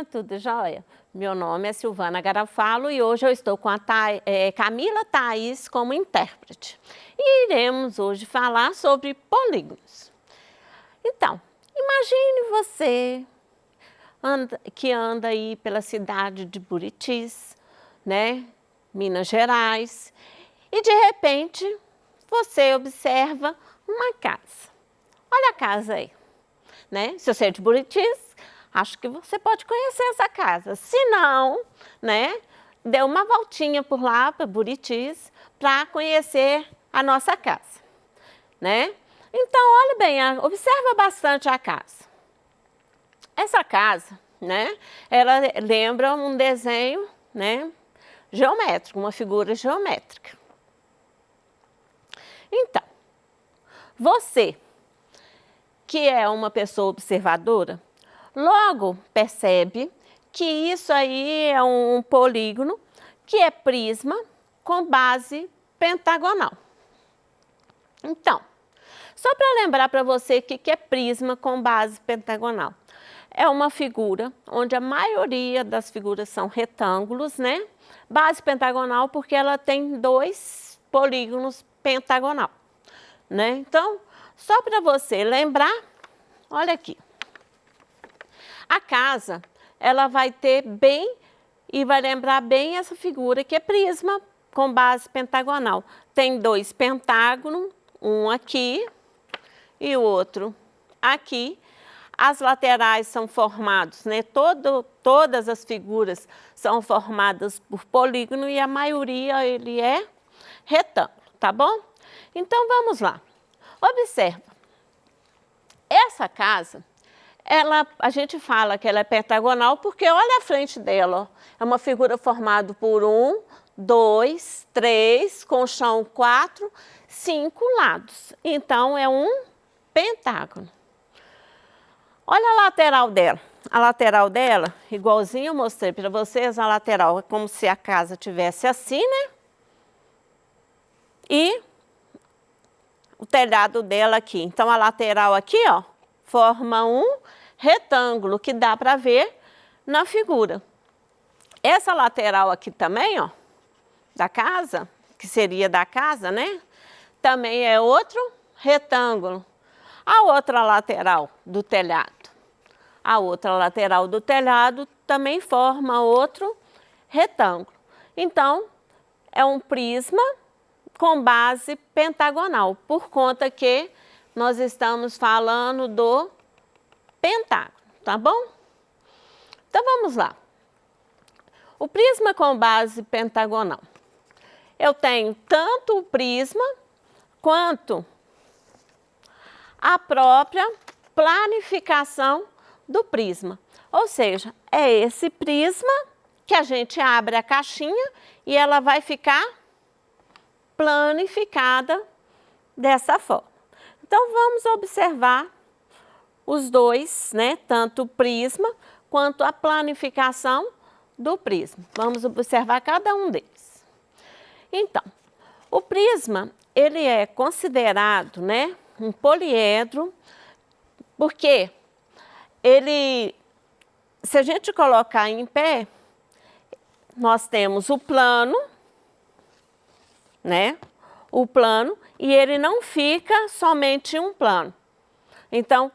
tudo jóia? Meu nome é Silvana Garofalo e hoje eu estou com a Camila Thaís como intérprete. E iremos hoje falar sobre polígonos. Então, imagine você que anda aí pela cidade de Buritis, né, Minas Gerais, e de repente você observa uma casa. Olha a casa aí, né? Se você é de Buritis, acho que você pode conhecer essa casa. Se não, né, dê uma voltinha por lá para Buritis para conhecer a nossa casa, né? Então, olha bem, observa bastante a casa. Essa casa, né, ela lembra um desenho, né, geométrico, uma figura geométrica. Então, você que é uma pessoa observadora, logo percebe que isso aí é um polígono que é prisma com base pentagonal. Então, só para lembrar para você o que é prisma com base pentagonal. É uma figura onde a maioria das figuras são retângulos, né? Base pentagonal porque ela tem dois polígonos pentagonal, né? Então, só para você lembrar, olha aqui. A casa, ela vai ter bem e vai lembrar bem essa figura que é prisma com base pentagonal. Tem dois pentágonos, um aqui e o outro aqui. As laterais são formados, né? Todas as figuras são formadas por polígono e a maioria ele é retângulo, tá bom? Então vamos lá. Observa. Essa casa, a gente fala que ela é pentagonal porque olha a frente dela, ó. É uma figura formada por 1, 2, 3, com chão 4, 5 lados. Então é um pentágono. Olha a lateral dela. A lateral dela, igualzinho eu mostrei para vocês, a lateral é como se a casa tivesse assim, né? E o telhado dela aqui. Então a lateral aqui, ó, forma um retângulo que dá para ver na figura. Essa lateral aqui também, ó, da casa, que seria da casa, né? Também é outro retângulo. A outra lateral do telhado. A outra lateral do telhado também forma outro retângulo. Então, é um prisma com base pentagonal, por conta que nós estamos falando do pentágono, tá bom? Então, vamos lá. O prisma com base pentagonal. Eu tenho tanto o prisma quanto a própria planificação do prisma. Ou seja, é esse prisma que a gente abre a caixinha e ela vai ficar planificada dessa forma. Então, vamos observar os dois, né? Tanto o prisma quanto a planificação do prisma. Vamos observar cada um deles. Então, o prisma, ele é considerado, né, um poliedro, porque ele, se a gente colocar em pé, nós temos o plano, né? O plano, e ele não fica somente em um plano. Então,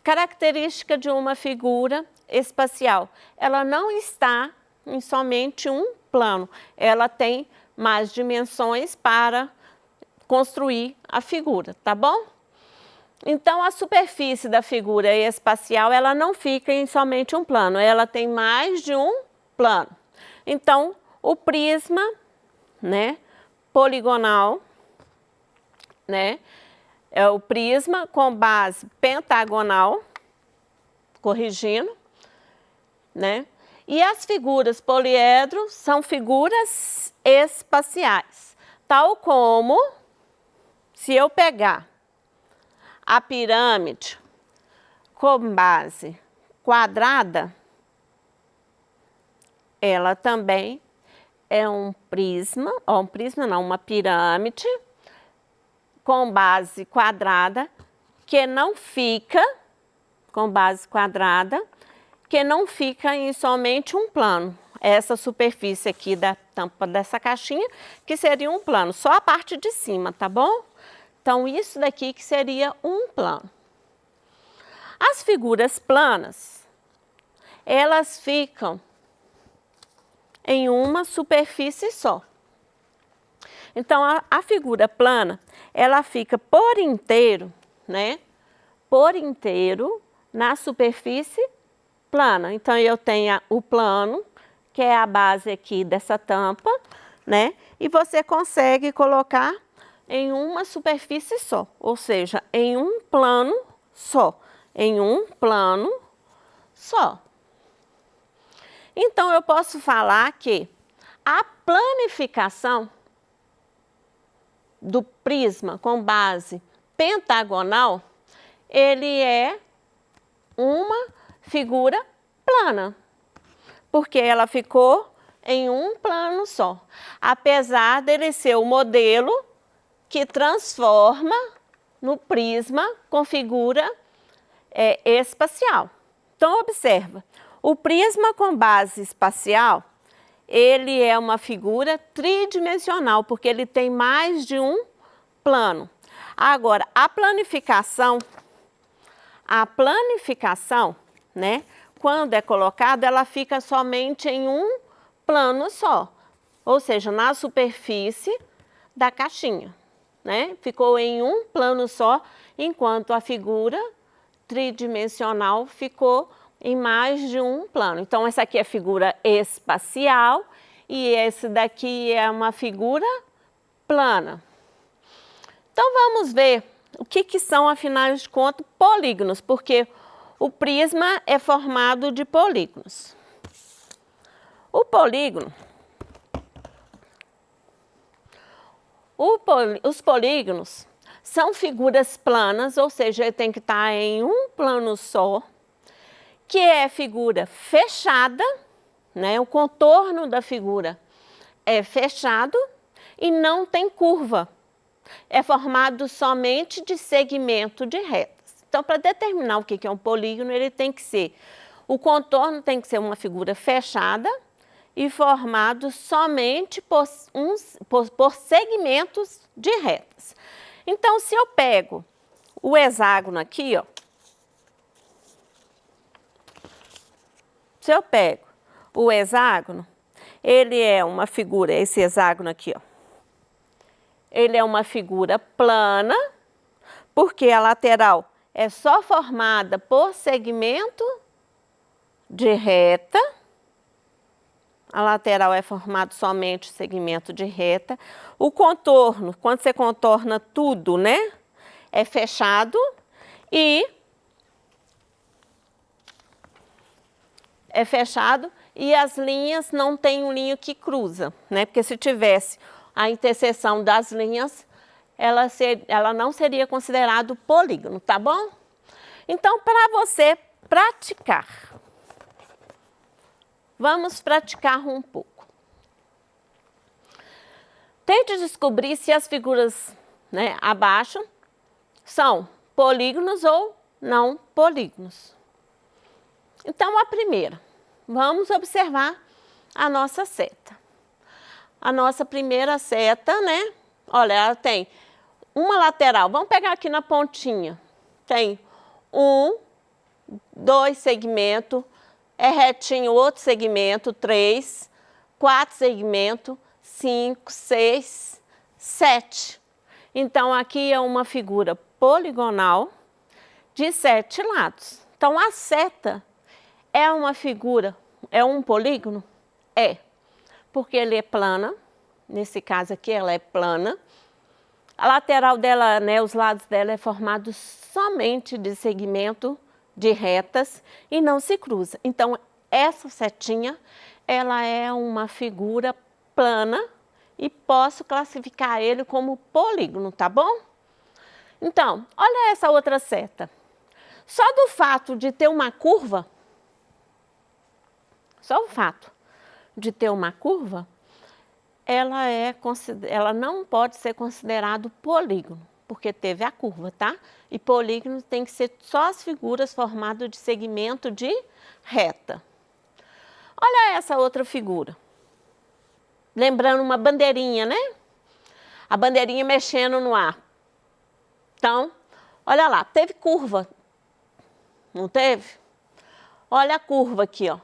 característica de uma figura espacial, ela não está em somente um plano, ela tem mais dimensões para construir a figura, tá bom? Então, a superfície da figura espacial, ela não fica em somente um plano, ela tem mais de um plano. Então, o prisma, né, poligonal, né, é o prisma com base pentagonal, corrigindo, né, e as figuras poliedro são figuras espaciais, tal como se eu pegar a pirâmide com base quadrada, ela também é um prisma, ó, um prisma não, uma pirâmide com base quadrada, que não fica com base quadrada, porque não fica em somente um plano. Essa superfície aqui da tampa dessa caixinha, que seria um plano, só a parte de cima, tá bom? Então, isso daqui que seria um plano. As figuras planas, elas ficam em uma superfície só. Então, a figura plana, ela fica por inteiro, né? Por inteiro na superfície plana. Então, eu tenho o plano, que é a base aqui dessa tampa, né? E você consegue colocar em uma superfície só, ou seja, em um plano só, em um plano só. Então, eu posso falar que a planificação do prisma com base pentagonal, ele é uma figura plana, porque ela ficou em um plano só, apesar dele ser o modelo que transforma no prisma com figura espacial. Então, observa, o prisma com base espacial, ele é uma figura tridimensional, porque ele tem mais de um plano. Agora, a planificação, né, quando é colocada, ela fica somente em um plano só, ou seja, na superfície da caixinha, né? Ficou em um plano só, enquanto a figura tridimensional ficou em mais de um plano. Então, essa aqui é a figura espacial e esse daqui é uma figura plana. Então, vamos ver o que são, afinal de contas, polígonos, porque o prisma é formado de polígonos. Os polígonos são figuras planas, ou seja, ele tem que estar em um plano só, que é figura fechada, né? O contorno da figura é fechado e não tem curva. É formado somente de segmento de retas. Então, para determinar o que é um polígono, ele tem que ser, o contorno tem que ser uma figura fechada e formado somente por segmentos de retas. Então, se eu pego o hexágono aqui, ó, se eu pego o hexágono, ele é uma figura, esse hexágono aqui, ó, ele é uma figura plana, porque a lateral é só formada por segmento de reta. A lateral é formado somente segmento de reta. O contorno, quando você contorna tudo, né, é fechado e as linhas não tem um linho que cruza, né? Porque se tivesse a interseção das linhas, ela não seria considerado polígono, tá bom? Então, para você praticar, vamos praticar um pouco. Tente descobrir se as figuras, né, abaixo são polígonos ou não polígonos. Então, a primeira, vamos observar a nossa seta. A nossa primeira seta, né? Olha, ela tem uma lateral. Vamos pegar aqui na pontinha. Tem 1, 2 segmentos, é retinho outro segmento, 3, 4 segmentos, 5, 6, 7. Então, aqui é uma figura poligonal de 7 lados. Então, a seta é uma figura, é um polígono? É, porque ele é plana, nesse caso aqui ela é plana. A lateral dela, né, os lados dela é formado somente de segmento de retas e não se cruza. Então, essa setinha, ela é uma figura plana e posso classificar ele como polígono, tá bom? Então, olha essa outra seta. Só do fato de ter uma curva, ela não pode ser considerado polígono, porque teve a curva, tá? E polígono tem que ser só as figuras formadas de segmento de reta. Olha essa outra figura. Lembrando uma bandeirinha, né? A bandeirinha mexendo no ar. Então, olha lá, teve curva. Não teve? Olha a curva aqui, ó.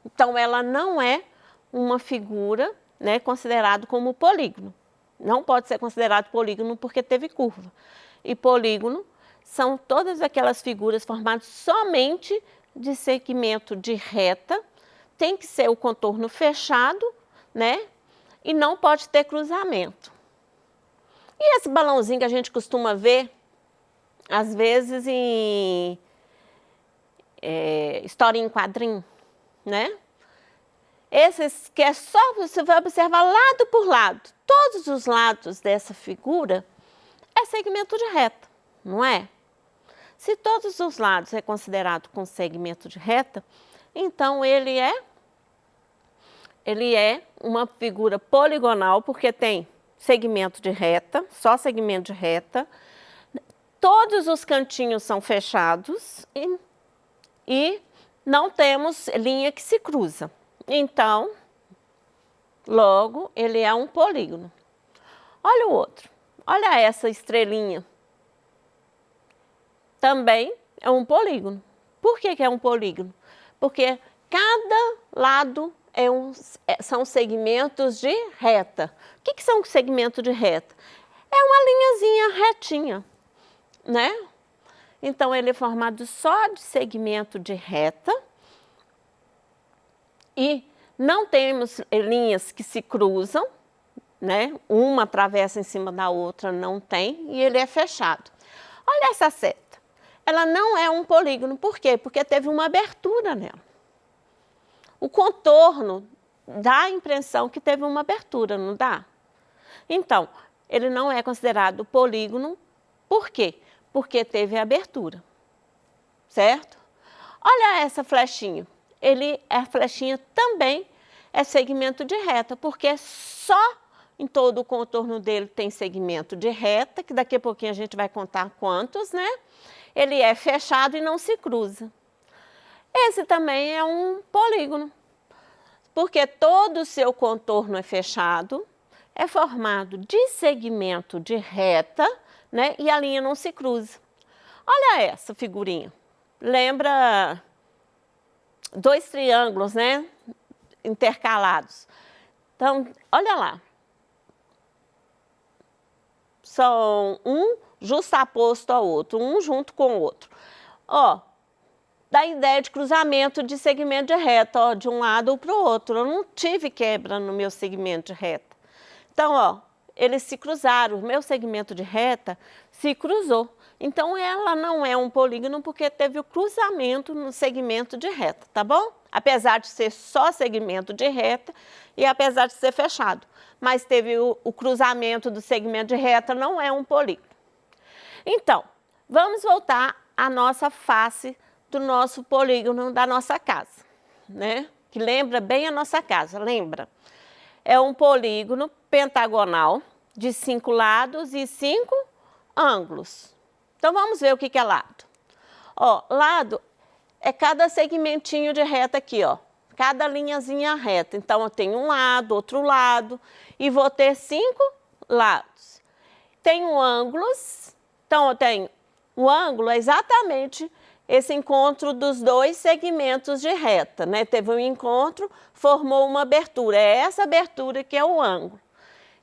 Então, ela não é uma figura, né, considerada como polígono. Não pode ser considerado polígono porque teve curva. E polígono são todas aquelas figuras formadas somente de segmento de reta. Tem que ser o contorno fechado, né? E não pode ter cruzamento. E esse balãozinho que a gente costuma ver, às vezes, em história em quadrinho, né? Esses que é só, você vai observar lado por lado. Todos os lados dessa figura é segmento de reta, não é? Se todos os lados é considerado com segmento de reta, então ele é uma figura poligonal, porque tem segmento de reta, só segmento de reta. Todos os cantinhos são fechados e não temos linha que se cruza. Então, logo, ele é um polígono. Olha o outro. Olha essa estrelinha. Também é um polígono. Por que é um polígono? Porque cada lado são segmentos de reta. O que são segmentos de reta? É uma linhazinha retinha, né? Então, ele é formado só de segmento de reta e não temos linhas que se cruzam, né? Uma atravessa em cima da outra, não tem, e ele é fechado. Olha essa seta. Ela não é um polígono, por quê? Porque teve uma abertura nela. O contorno dá a impressão que teve uma abertura, não dá? Então, ele não é considerado polígono, por quê? Porque teve abertura, certo? Olha essa flechinha. A flechinha também é segmento de reta, porque só em todo o contorno dele tem segmento de reta, que daqui a pouquinho a gente vai contar quantos, né? Ele é fechado e não se cruza. Esse também é um polígono, porque todo o seu contorno é fechado, é formado de segmento de reta, né? E a linha não se cruza. Olha essa figurinha. Lembra dois triângulos, né? Intercalados. Então, olha lá. São um justaposto ao outro, um junto com o outro. Ó, dá ideia de cruzamento de segmento de reta, ó, de um lado para o outro. Eu não tive quebra no meu segmento de reta. Então, ó, eles se cruzaram, o meu segmento de reta se cruzou. Então, ela não é um polígono porque teve o cruzamento no segmento de reta, tá bom? Apesar de ser só segmento de reta e apesar de ser fechado. Mas teve o cruzamento do segmento de reta, não é um polígono. Então, vamos voltar à nossa face do nosso polígono da nossa casa, né? Que lembra bem a nossa casa, lembra? É um polígono pentagonal de 5 lados e 5 ângulos. Então, vamos ver o que é lado. Ó, lado é cada segmentinho de reta aqui, ó. Cada linhazinha reta. Então, eu tenho um lado, outro lado, e vou ter 5 lados. Tenho ângulos, então eu tenho o ângulo é exatamente esse encontro dos dois segmentos de reta, né? Teve um encontro, formou uma abertura. É essa abertura que é o ângulo.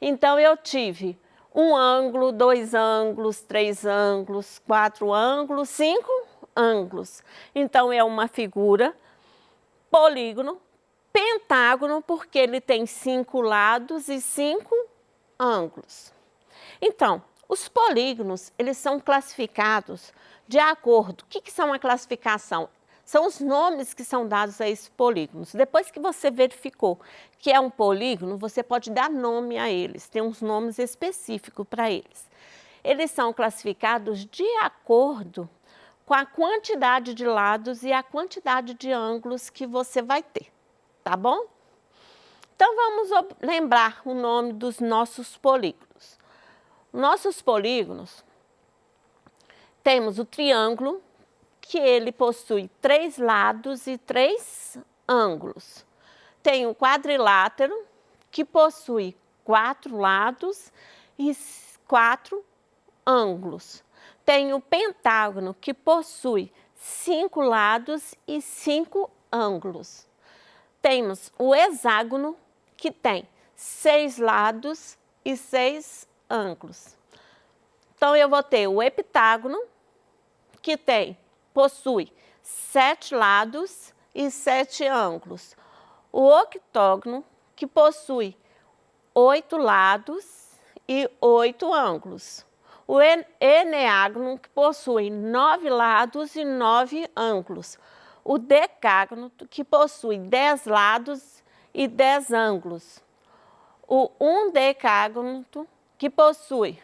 Então, eu tive um ângulo, 2 ângulos, 3 ângulos, 4 ângulos, 5 ângulos. Então, é uma figura polígono, pentágono, porque ele tem 5 lados e 5 ângulos. Então, os polígonos, eles são classificados de acordo. O que são a classificação? São os nomes que são dados a esses polígonos. Depois que você verificou que é um polígono, você pode dar nome a eles, tem uns nomes específicos para eles. Eles são classificados de acordo com a quantidade de lados e a quantidade de ângulos que você vai ter, tá bom? Então, vamos lembrar o nome dos nossos polígonos. Nossos polígonos Temos o triângulo, que ele possui 3 lados e 3 ângulos. Tem o quadrilátero, que possui 4 lados e 4 ângulos. Tem o pentágono, que possui 5 lados e 5 ângulos. Temos o hexágono, que tem 6 lados e 6 ângulos. Então, eu vou ter o heptágono, que possui 7 lados e 7 ângulos. O octógono, que possui 8 lados e 8 ângulos. O eneágono, que possui 9 lados e 9 ângulos. O decágono, que possui 10 lados e 10 ângulos. O undecágono, que possui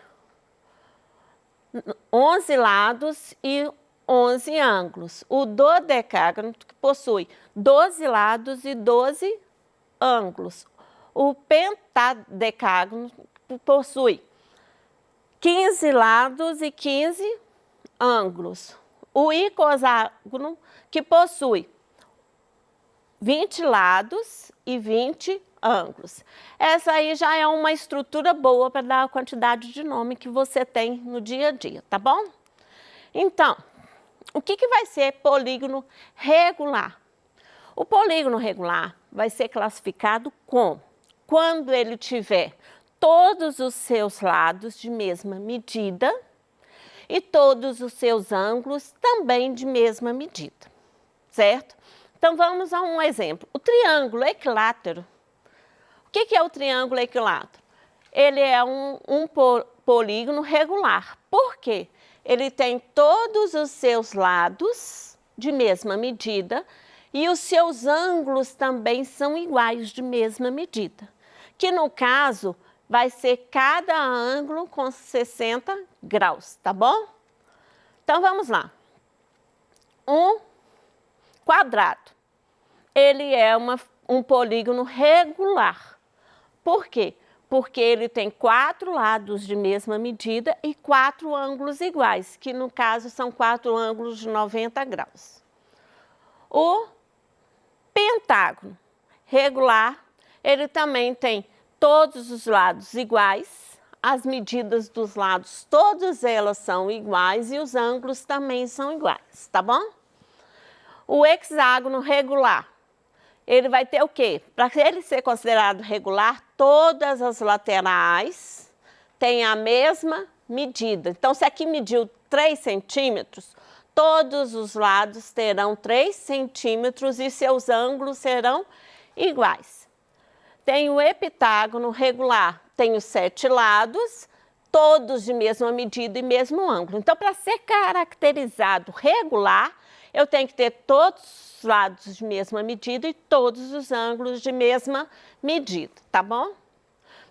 11 lados e 11 ângulos. O dodecágono, que possui 12 lados e 12 ângulos. O pentadecágono, que possui 15 lados e 15 ângulos. O icoságono, que possui 20 lados e 20 ângulos. Essa aí já é uma estrutura boa para dar a quantidade de nome que você tem no dia a dia, tá bom? Então, o que vai ser polígono regular? O polígono regular vai ser classificado como quando ele tiver todos os seus lados de mesma medida e todos os seus ângulos também de mesma medida, certo? Então, vamos a um exemplo. O triângulo equilátero. O que é o triângulo equilátero? Ele é um polígono regular. Por quê? Ele tem todos os seus lados de mesma medida e os seus ângulos também são iguais de mesma medida. Que no caso vai ser cada ângulo com 60 graus, tá bom? Então vamos lá. Um quadrado. Ele é um polígono regular. Por quê? Porque ele tem 4 lados de mesma medida e 4 ângulos iguais, que no caso são 4 ângulos de 90 graus. O pentágono regular, ele também tem todos os lados iguais, as medidas dos lados, todas elas são iguais e os ângulos também são iguais, tá bom? O hexágono regular, ele vai ter o quê? Para ele ser considerado regular, todas as laterais têm a mesma medida. Então, se aqui mediu 3 centímetros, todos os lados terão 3 centímetros e seus ângulos serão iguais. Tem o heptágono regular, tem os 7 lados, todos de mesma medida e mesmo ângulo. Então, para ser caracterizado regular, eu tenho que ter todos os lados de mesma medida e todos os ângulos de mesma medida, tá bom?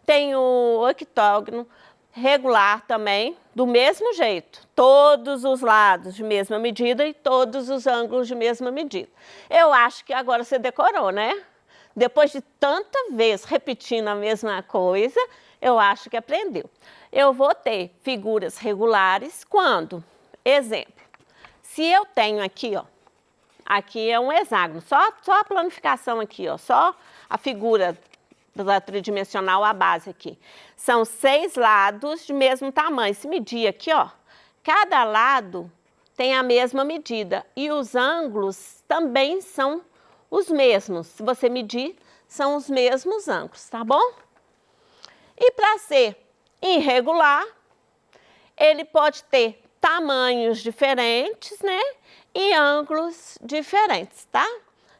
Tem o octógono regular também, do mesmo jeito. Todos os lados de mesma medida e todos os ângulos de mesma medida. Eu acho que agora você decorou, né? Depois de tanta vez repetindo a mesma coisa, eu acho que aprendeu. Eu vou ter figuras regulares quando, exemplo, se eu tenho aqui, ó, aqui é um hexágono, só a planificação aqui, ó, só a figura da tridimensional, a base aqui. São 6 lados de mesmo tamanho. Se medir aqui, ó, cada lado tem a mesma medida e os ângulos também são os mesmos. Se você medir, são os mesmos ângulos, tá bom? E para ser irregular, ele pode ter tamanhos diferentes, né? E ângulos diferentes, tá?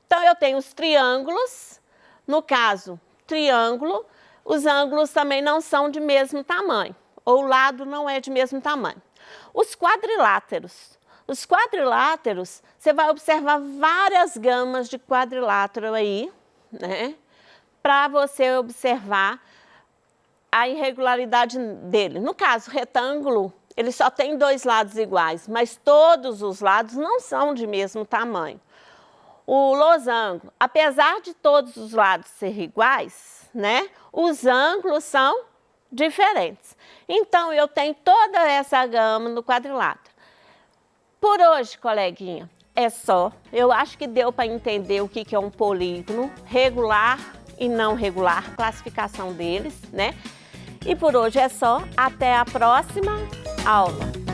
Então, eu tenho os triângulos. No caso, triângulo, os ângulos também não são de mesmo tamanho, ou o lado não é de mesmo tamanho. Os quadriláteros. Os quadriláteros, você vai observar várias gamas de quadrilátero aí, né? Para você observar a irregularidade dele. No caso, retângulo, ele só tem 2 lados iguais, mas todos os lados não são de mesmo tamanho. O losango, apesar de todos os lados serem iguais, né, os ângulos são diferentes. Então, eu tenho toda essa gama no quadrilátero. Por hoje, coleguinha, é só. Eu acho que deu para entender o que é um polígono regular e não regular, classificação deles, né? E por hoje é só. Até a próxima aula.